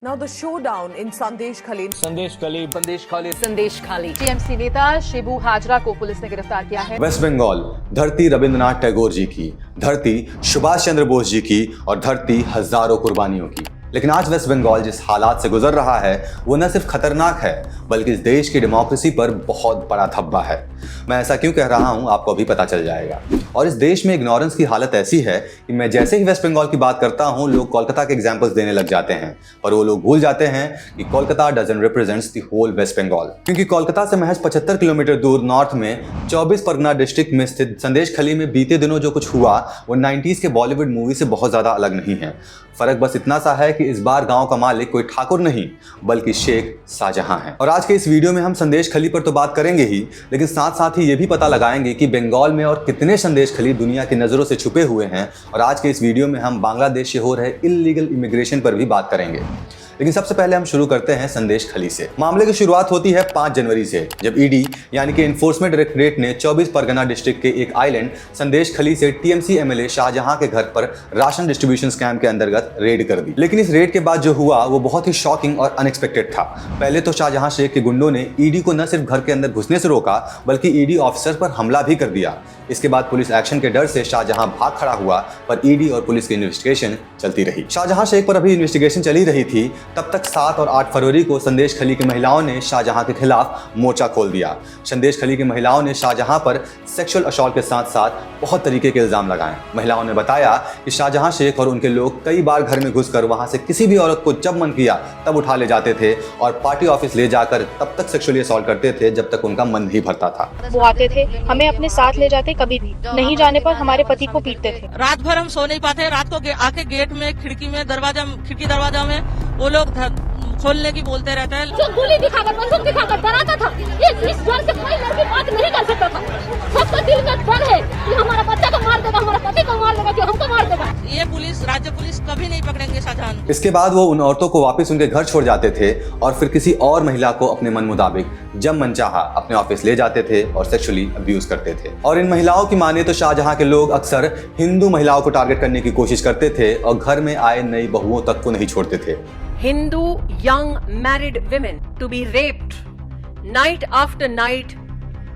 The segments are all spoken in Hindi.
Now the showdown in Sandesh Khali. संदेश खाली टीएमसी नेता शिबू हाजरा को पुलिस ने गिरफ्तार किया है। वेस्ट बंगाल, धरती रविंद्रनाथ टैगोर जी की, धरती सुभाष चंद्र बोस जी की और धरती हजारों कुर्बानियों की। लेकिन आज वेस्ट बंगाल जिस हालात से गुजर रहा है वो न सिर्फ खतरनाक है बल्कि इस देश की डेमोक्रेसी पर बहुत बड़ा धब्बा है। मैं ऐसा क्यों कह रहा हूं आपको अभी पता चल जाएगा। और इस देश में इग्नोरेंस की हालत ऐसी है कि मैं जैसे ही वेस्ट बंगाल की बात करता हूं लोग कोलकाता के एग्जांपल्स देने लग जाते हैं, पर वो लोग भूल जाते हैं कि Kolkata doesn't represents the whole West Bengal. क्योंकि कोलकाता से महज 75 किलोमीटर दूर नॉर्थ में 24 परगना डिस्ट्रिक्ट में स्थित संदेश खली में बीते दिनों जो कुछ हुआ वो 90s के बॉलीवुड मूवी से बहुत ज्यादा अलग नहीं है। फर्क बस इतना सा है कि इस बार गांव का मालिक कोई ठाकुर नहीं बल्कि शेख शाहजहां है। और आज के इस वीडियो में हम संदेश खली पर तो बात करेंगे ही, लेकिन साथ साथ ही ये भी पता लगाएंगे कि बंगाल में और कितने संदेश खली दुनिया की नजरों से छुपे हुए हैं। और आज के इस वीडियो में हम बांग्लादेश से हो रहे इल्लीगल इमिग्रेशन पर भी बात करेंगे। लेकिन सबसे पहले हम शुरू करते हैं संदेश खली से। मामले की शुरुआत होती है 5 जनवरी से, जब ईडी यानी कि एनफोर्समेंट डायरेक्टरेट ने 24 परगना डिस्ट्रिक्ट के एक आइलैंड संदेश खली से टीएमसी एमएलए शाहजहां के घर पर राशन डिस्ट्रीब्यूशन स्कैम के अंतर्गत रेड कर दी। लेकिन इस रेड के बाद जो हुआ वो बहुत ही शॉकिंग और अनएक्सपेक्टेड था। पहले तो शाहजहां शेख के गुंडों ने ईडी को न सिर्फ घर के अंदर घुसने से रोका बल्कि ईडी ऑफिसर पर हमला भी कर दिया। इसके बाद पुलिस एक्शन के डर से शाहजहां भाग खड़ा हुआ, पर ईडी और पुलिस की इन्वेस्टिगेशन चलती रही। शाहजहां शेख पर अभी इन्वेस्टिगेशन चली रही थी, तब तक 7 और 8 फरवरी को संदेश खली की महिलाओं ने शाहजहां के खिलाफ मोर्चा खोल दिया। संदेश खली की महिलाओं ने शाहजहां पर सेक्सुअल असॉल्ट के साथ साथ बहुत तरीके के इल्जाम लगाए। महिलाओं ने बताया कि शाहजहां शेख और उनके लोग कई बार घर में घुसकर वहां से किसी भी औरत को जब मन किया तब उठा ले जाते थे और पार्टी ऑफिस ले जाकर तब तक सेक्सुअली असॉल्ट करते थे जब तक उनका मन नहीं भरता था। वो आते थे, हमें अपने साथ ले जाते, कभी नहीं जाने पर हमारे पति को पीटते थे। रात भर हम सो नहीं पाते। रात को आके गेट में खिड़की दरवाजा में वो लोग खोलने की बोलते रहते हैं। जो गोली दिखाकर बंदूक दिखाकर डराता था, इस डर से कोई लड़की बात नहीं कर सकता था। सबका दिल में डर है कि हमारा बच्चा को मार देगा, हमारा पति को मार देगा, कि हमको मार देगा। ये पुलिस, राज्य पुलिस कभी नहीं पकड़ेंगे शाहजहां को। इसके बाद वो उन औरतों को वापस उनके घर छोड़ जाते थे और फिर किसी और महिला को अपने मन मुताबिक जब मन चाहा अपने ऑफिस ले जाते थे और सेक्सुअली अब्यूज करते थे। और इन महिलाओं की माने तो शाहजहां के लोग अक्सर हिंदू महिलाओं को टारगेट करने की कोशिश करते थे और घर में आए नई बहुओं तक को नहीं छोड़ते थे। Hindu young married women to be raped night after night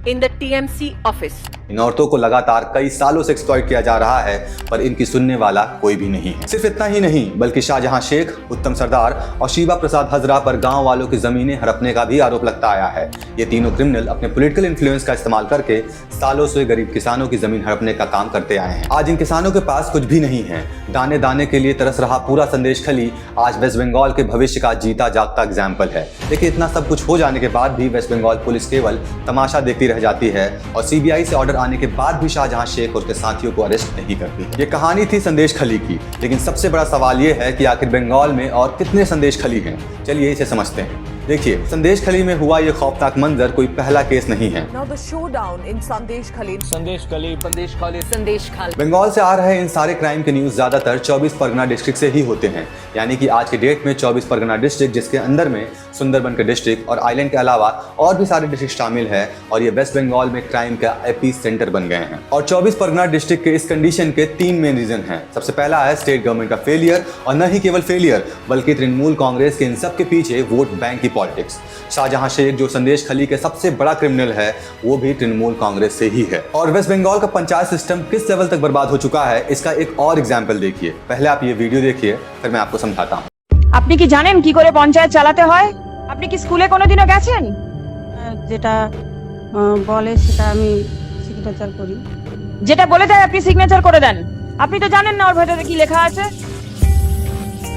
in the TMC office. इन औरतों को लगातार कई सालों से एक्सप्लॉइट किया जा रहा है, पर इनकी सुनने वाला कोई भी नहीं है। सिर्फ इतना ही नहीं बल्कि शाहजहां शेख, उत्तम सरदार और शिवा प्रसाद हजरा पर गांव वालों की जमीनें हड़पने का भी आरोप लगता आया है। ये तीनों क्रिमिनल अपने पॉलिटिकल इन्फ्लुएंस का इस्तेमाल करके सालों से गरीब किसानों की जमीन हड़पने का काम करते आए हैं। आज इन किसानों के पास कुछ भी नहीं है। दाने दाने के लिए तरस रहा पूरा संदेश खली आज वेस्ट बंगाल के भविष्य का जीता जागता एग्जाम्पल है। लेकिन इतना सब कुछ हो जाने के बाद भी वेस्ट बंगाल पुलिस केवल तमाशा देखती रह जाती है और सीबीआई से ऑर्डर आने के बाद भी शाहजहां शेख और उसके साथियों को अरेस्ट नहीं करती। ये कहानी थी संदेश खली की, लेकिन सबसे बड़ा सवाल ये है कि आखिर बंगाल में और कितने संदेश खली हैं। चलिए इसे समझते हैं। देखिए, संदेश खली में हुआ ये खौफनाक मंजर कोई पहला केस नहीं है। Now the showdown in Sandesh Khali. संदेश खाली बंगाल से आ रहे इन सारे क्राइम के न्यूज ज्यादातर 24 परगना डिस्ट्रिक्ट से ही होते हैं। यानी कि आज के डेट में 24 परगना डिस्ट्रिक्ट, जिसके अंदर में सुंदरबन के डिस्ट्रिक्ट और आइलैंड के अलावा और भी सारे डिस्ट्रिक्ट शामिल है, और ये वेस्ट बंगाल में क्राइम का एपी सेंटर बन गए हैं। और 24 परगना डिस्ट्रिक्ट के इस कंडीशन के 3 मेन रीजन हैं। सबसे पहला है स्टेट गवर्नमेंट का फेलियर, और न ही केवल फेलियर बल्कि तृणमूल कांग्रेस के इन सब के पीछे वोट बैंक की पॉलिटिक्स। शाहजहां शेख जो संदेश खली के सबसे बड़ा क्रिमिनल है वो भी तृणमूल कांग्रेस से ही है। और वेस्ट बंगाल का पंचायत सिस्टम किस लेवल तक बर्बाद हो चुका है इसका एक और एग्जाम्पल देखिए। पहले आप ये वीडियो देखिए, फिर मैं आपको समझाता हूँ। আপনি কি জানেন কি করে পঞ্চায়েত চালাতে হয়? আপনি কি স্কুলে কোনোদিনও গেছেন? যেটা বলে সেটা আমি সিগনেচার করি। যেটা বলে দেয় আপনি সিগনেচার করে দেন। আপনি তো জানেন না ওর ভেতরে কি লেখা আছে?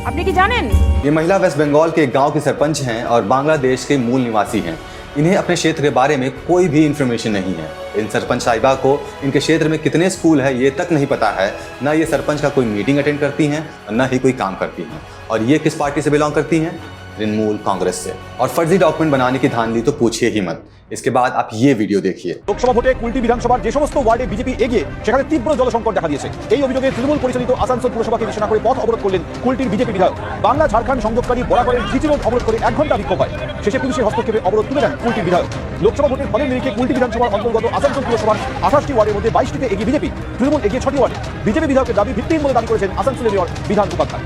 আপনি কি জানেন? ये महिला वेस्ट बंगाल के एक गांव की सरपंच हैं और बांग्लादेश के मूल निवासी हैं। इन्हें अपने क्षेत्र के बारे में कोई भी इंफॉर्मेशन नहीं है। इन सरपंच साहिबा को इनके क्षेत्र में कितने स्कूल है ये तक नहीं पता है। ना ये सरपंच का कोई मीटिंग अटेंड करती हैं और ना ही कोई काम करती हैं। और ये किस पार्टी से बिलोंग करती हैं? तृणमूल कांग्रेस से। और फर्जी डॉक्यूमेंट बनाने की धांधली तो पूछिए ही मत। इसके बाद आप ये वीडियो देखिए। লোকসভা ভোটে কুলটি বিধানসভার যে সমস্ত ওয়ার্ডে বিজেপি এগিয়ে সেখানে তীব্র জলসংকট দেখা দিয়েছে। এই অভিযোগে তৃণমূল পরিচালিত আসানসোল পুরসভাকে নিশানা করে পথ অবরোধ করলেন কুলটির বিজেপি বিধায়ক। বাংলা ঝাড়খণ্ড সংযোগকারী বরাবরের জিটি রোড অবরোধ করে 1 ঘন্টা বিক্ষোভ হয়। শেষে পুলিশের হস্তক্ষেপে অবরোধ তুলে দেন কুলটির বিধায়ক। লোকসভা ভোটের ফলের নিরিখে কুলটি বিধানসভার অন্তর্গত আসানসোল পুরসভার 28টি ওয়ার্ডের মধ্যে 22টিতে এগিয়ে বিজেপি, তৃণমূল এগিয়ে 6টি ওয়ার্ডে। বিজেপি বিধায়কের দাবি ভিত্তিহীন বলে দাবি করেছেন আসানসোলের মেয়র বিধান উপাধ্যায়।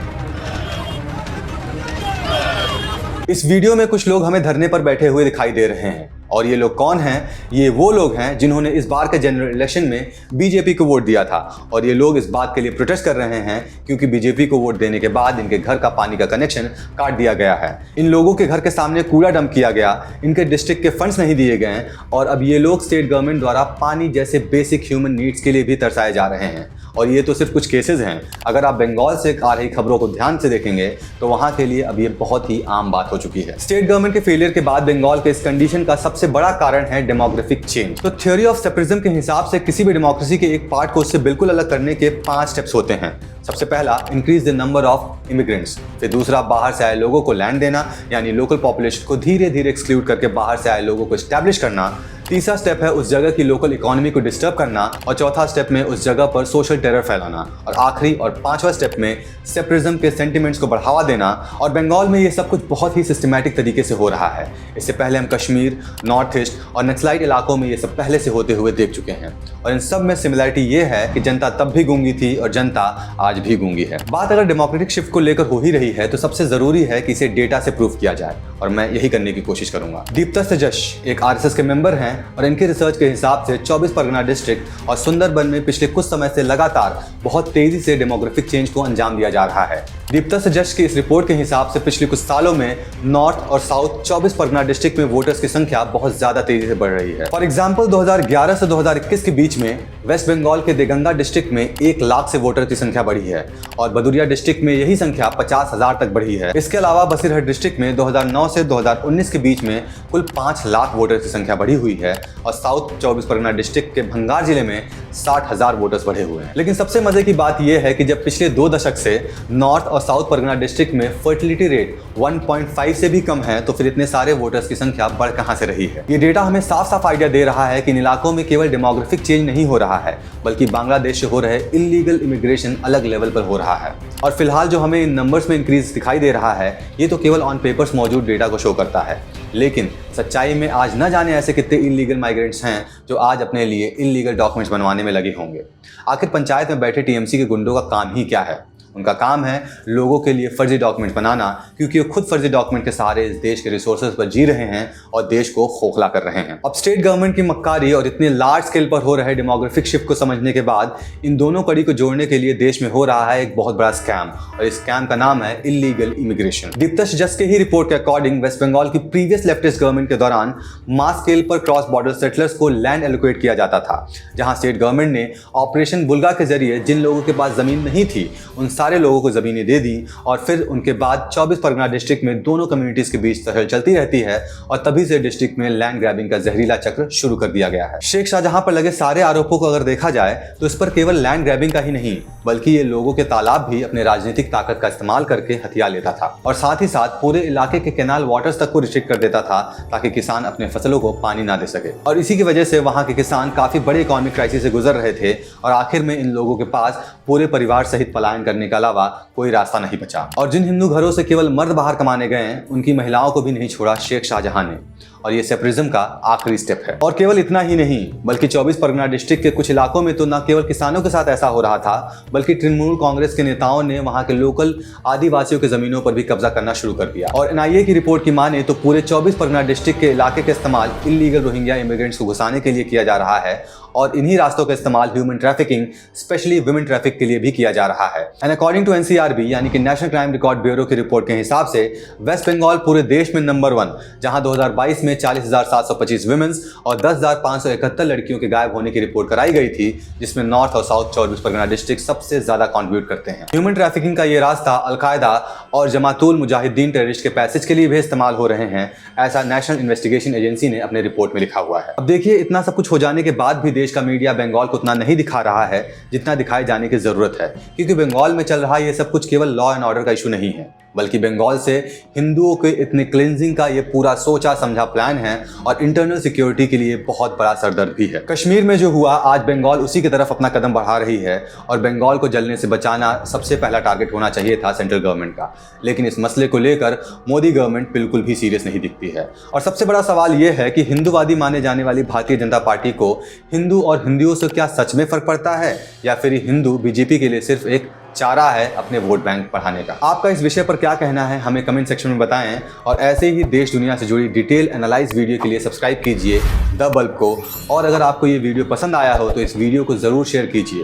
इस वीडियो में कुछ लोग हमें धरने पर बैठे हुए दिखाई दे रहे हैं, और ये लोग कौन हैं? ये वो लोग हैं जिन्होंने इस बार के जनरल इलेक्शन में बीजेपी को वोट दिया था, और ये लोग इस बात के लिए प्रोटेस्ट कर रहे हैं क्योंकि बीजेपी को वोट देने के बाद इनके घर का पानी का कनेक्शन काट दिया गया है। इन लोगों के घर के सामने कूड़ा डंप किया गया, इनके डिस्ट्रिक्ट के फंड्स नहीं दिए गए, और अब ये लोग स्टेट गवर्नमेंट द्वारा पानी जैसे बेसिक ह्यूमन नीड्स के लिए भी तरसाए जा रहे हैं। और ये तो सिर्फ कुछ केसेस हैं। अगर आप बंगाल से आ रही खबरों को ध्यान से देखेंगे तो वहां के लिए अब ये बहुत ही आम बात हो चुकी है। स्टेट गवर्नमेंट के फेलियर के बाद बंगाल के इस कंडीशन का सबसे बड़ा कारण है डेमोग्राफिक चेंज। तो थ्योरी ऑफ सेपरेटिज्म के हिसाब से किसी भी डेमोक्रेसी के एक पार्ट को उससे बिल्कुल अलग करने के 5 स्टेप्स होते हैं। सबसे पहला, increase the number of immigrants. फिर दूसरा, बाहर से आए लोगों को लैंड देना, यानी लोकल पॉपुलेशन को धीरे धीरे एक्सक्लूड करके बाहर से आए लोगों को एस्टैब्लिश करना। तीसरा स्टेप है उस जगह की लोकल इकोनॉमी को डिस्टर्ब करना, और चौथा स्टेप में उस जगह पर सोशल टेरर फैलाना, और आखिरी और 5वां स्टेप में सेपरेटिज्म के सेंटिमेंट्स को बढ़ावा देना। और बंगाल में ये सब कुछ बहुत ही सिस्टमैटिक तरीके से हो रहा है। इससे पहले हम कश्मीर, नॉर्थ ईस्ट और नक्सलाइट इलाकों में ये सब पहले से होते हुए देख चुके हैं, और इन सब में सिमिलरिटी ये है कि जनता तब भी गूंगी थी और जनता आज भी गूंगी है। बात अगर डेमोक्रेटिक शिफ्ट को लेकर हो ही रही है तो सबसे जरूरी है कि इसे डेटा से प्रूव किया जाए, और मैं यही करने की कोशिश करूंगा। दीप्ता सजश एक आरएसएस के मेंबर हैं, और इनके रिसर्च के हिसाब से 24 परगना डिस्ट्रिक्ट और सुंदरबन में पिछले कुछ समय से लगातार बहुत तेजी से डेमोग्राफिक चेंज को अंजाम दिया जा रहा है। दीप्ता सजश की इस रिपोर्ट के हिसाब से पिछले कुछ सालों में नॉर्थ और साउथ 24 परगना डिस्ट्रिक्ट में वोटर्स की संख्या बहुत ज्यादा तेजी से बढ़ रही है। फॉर एग्जाम्पल 2011 से 2021 के बीच में वेस्ट बंगाल के देगंगा डिस्ट्रिक्ट में 1 लाख से वोटर की संख्या बढ़ी है, और बदुरिया डिस्ट्रिक्ट में यही संख्या 50,000 तक बढ़ी है। इसके अलावा बसीरहट डिस्ट्रिक्ट में 2009 से 2019 के बीच में कुल 5 लाख वोटर की संख्या बढ़ी हुई है, और साउथ 24 परगना डिस्ट्रिक्ट के भंगार जिले में 60,000 वोटर्स बढ़े हुए हैं। लेकिन सबसे मजे की बात यह है कि जब पिछले 2 दशक से नॉर्थ और साउथ परगना डिस्ट्रिक्ट में फर्टिलिटी रेट 1.5 से भी कम है, तो फिर इतने सारे वोटर्स की संख्या बढ़ कहां से रही है? ये डेटा हमें साफ साफ आइडिया दे रहा है कि इन इलाकों में केवल डेमोग्राफिक चेंज नहीं हो रहा है, बल्कि बांग्लादेश से हो रहे इलीगल इमिग्रेशन अलग लेवल पर हो रहा है। और फिलहाल जो हमें इन नंबर्स में इंक्रीज दिखाई दे रहा है, ये तो केवल ऑन पेपर्स मौजूद डेटा को शो करता है, लेकिन सच्चाई में आज न जाने ऐसे कितने इलीगल माइग्रेंट्स हैं जो आज अपने लिए इलीगल डॉक्यूमेंट्स बनवाने में लगे होंगे। आखिर पंचायत में बैठे टीएमसी के गुंडों का काम ही क्या है? उनका काम है लोगों के लिए फर्जी डॉक्यूमेंट बनाना, क्योंकि वो खुद फर्जी डॉक्यूमेंट के सहारे इस देश के रिसोर्सेज पर जी रहे हैं और देश को खोखला कर रहे हैं। अब स्टेट गवर्नमेंट की मक्कारी और इतने लार्ज स्केल पर हो रहे डेमोग्राफिक शिफ्ट को समझने के बाद इन दोनों कड़ी को जोड़ने के लिए देश में हो रहा है एक बहुत बड़ा स्कैम, और इस स्कैम का नाम है इलीगल इमिग्रेशन। दीप्ता सजश के ही रिपोर्ट के अकॉर्डिंग वेस्ट बंगाल की प्रीवियस लेफ्टिस्ट गवर्नमेंट के दौरान मास स्केल पर क्रॉस बॉर्डर सेटलर्स को लैंड एलोकेट किया जाता था, जहां स्टेट गवर्नमेंट ने ऑपरेशन बुल्गा के जरिए जिन लोगों के पास जमीन नहीं थी उन सारे लोगों को जमीन दे दी, और फिर उनके बाद 24 परगना डिस्ट्रिक्ट में दोनों कम्युनिटीज के बीच तहल चलती रहती है, और तभी से डिस्ट्रिक्ट में लैंड ग्रैबिंग का जहरीला चक्र शुरू कर दिया गया है। शेख शाहजहां पर लगे सारे आरोपों को अगर देखा जाए तो इस पर केवल लैंड ग्रैबिंग का ही नहीं, बल्कि ये लोगों के तालाब भी अपने राजनीतिक ताकत का इस्तेमाल करके हथिया लेता था, और साथ ही साथ पूरे इलाके के कैनाल वाटर्स तक को रिस्ट्रिक्ट कर देता था ताकि किसान अपने फसलों को पानी ना दे सके। और इसी की वजह से वहां के किसान काफी बड़े इकोनॉमिक क्राइसिस से गुजर रहे थे, और आखिर में इन लोगों के पास पूरे परिवार सहित पलायन करने के अलावा कोई रास्ता नहीं बचा। और जिन हिंदू घरों से केवल मर्द बाहर कमाने गए हैं, उनकी महिलाओं को भी नहीं छोड़ा शेख शाहजहां ने, और ये सेपरेटिज्म का आखिरी स्टेप है। और केवल इतना ही नहीं, बल्कि 24 परगना डिस्ट्रिक्ट के कुछ इलाकों में तो न केवल किसानों के साथ ऐसा हो रहा था, बल्कि तृणमूल कांग्रेस के नेताओं ने वहां के लोकल आदिवासियों के जमीनों पर भी कब्जा करना शुरू कर दिया। और एनआईए की रिपोर्ट की माने तो पूरे 24 परगना डिस्ट्रिक्ट के इलाके का इस्तेमाल इलीगल रोहिंग्या इमिग्रेंट्स को घुसाने के लिए किया जा रहा है, और इन्हीं रास्तों का इस्तेमाल human trafficking, specially women traffic के लिए भी किया जा रहा है। एंड अकॉर्डिंग टू एनसीआरबी यानी कि नेशनल क्राइम रिकॉर्ड ब्यूरो की रिपोर्ट के हिसाब से वेस्ट बंगाल पूरे देश में नंबर 1, जहां 2022 में 40,725 वुमेन्स और 10,571 लड़कियों के गायब होने की रिपोर्ट कराई गई थी, जिसमें नॉर्थ और साउथ 24 परगना डिस्ट्रिक्ट सबसे ज्यादा कंट्रीब्यूट करते हैं। ह्यूमन ट्रैफिकिंग का ये रास्ता अलकायदा और जमातुल मुजाहिदीन टेररिस्ट के पैसेज के लिए भी इस्तेमाल हो रहे हैं, ऐसा नेशनल इन्वेस्टिगेशन एजेंसी ने अपने रिपोर्ट में लिखा हुआ है। अब देखिए, इतना सब कुछ हो जाने के बाद भी देश का मीडिया बंगाल को उतना नहीं दिखा रहा है जितना दिखाए जाने की जरूरत है, क्योंकि बंगाल में चल रहा ये सब कुछ केवल लॉ एंड ऑर्डर का इशू नहीं है, बल्कि बंगाल से हिंदुओं के इतने क्लिनजिंग का ये पूरा सोचा समझा प्लान है, और इंटरनल सिक्योरिटी के लिए बहुत बड़ा सरदर्द भी है। कश्मीर में जो हुआ, आज बंगाल उसी की तरफ अपना कदम बढ़ा रही है, और बंगाल को जलने से बचाना सबसे पहला टारगेट होना चाहिए था सेंट्रल गवर्नमेंट का। लेकिन इस मसले को लेकर मोदी गवर्नमेंट बिल्कुल भी सीरियस नहीं दिखती है। और सबसे बड़ा सवाल यह है कि हिंदूवादी माने जाने वाली भारतीय जनता पार्टी को हिंदू और हिंदुओं से क्या सच में फर्क पड़ता है, या फिर हिंदू बीजेपी के लिए सिर्फ एक चारा है अपने वोट बैंक बढ़ाने का। आपका इस विषय पर क्या कहना है हमें कमेंट सेक्शन में बताएं और ऐसे ही देश दुनिया से जुड़ी डिटेल एनालाइज वीडियो के लिए सब्सक्राइब कीजिए द बल्ब को। और अगर आपको ये वीडियो पसंद आया हो तो इस वीडियो को जरूर शेयर कीजिए।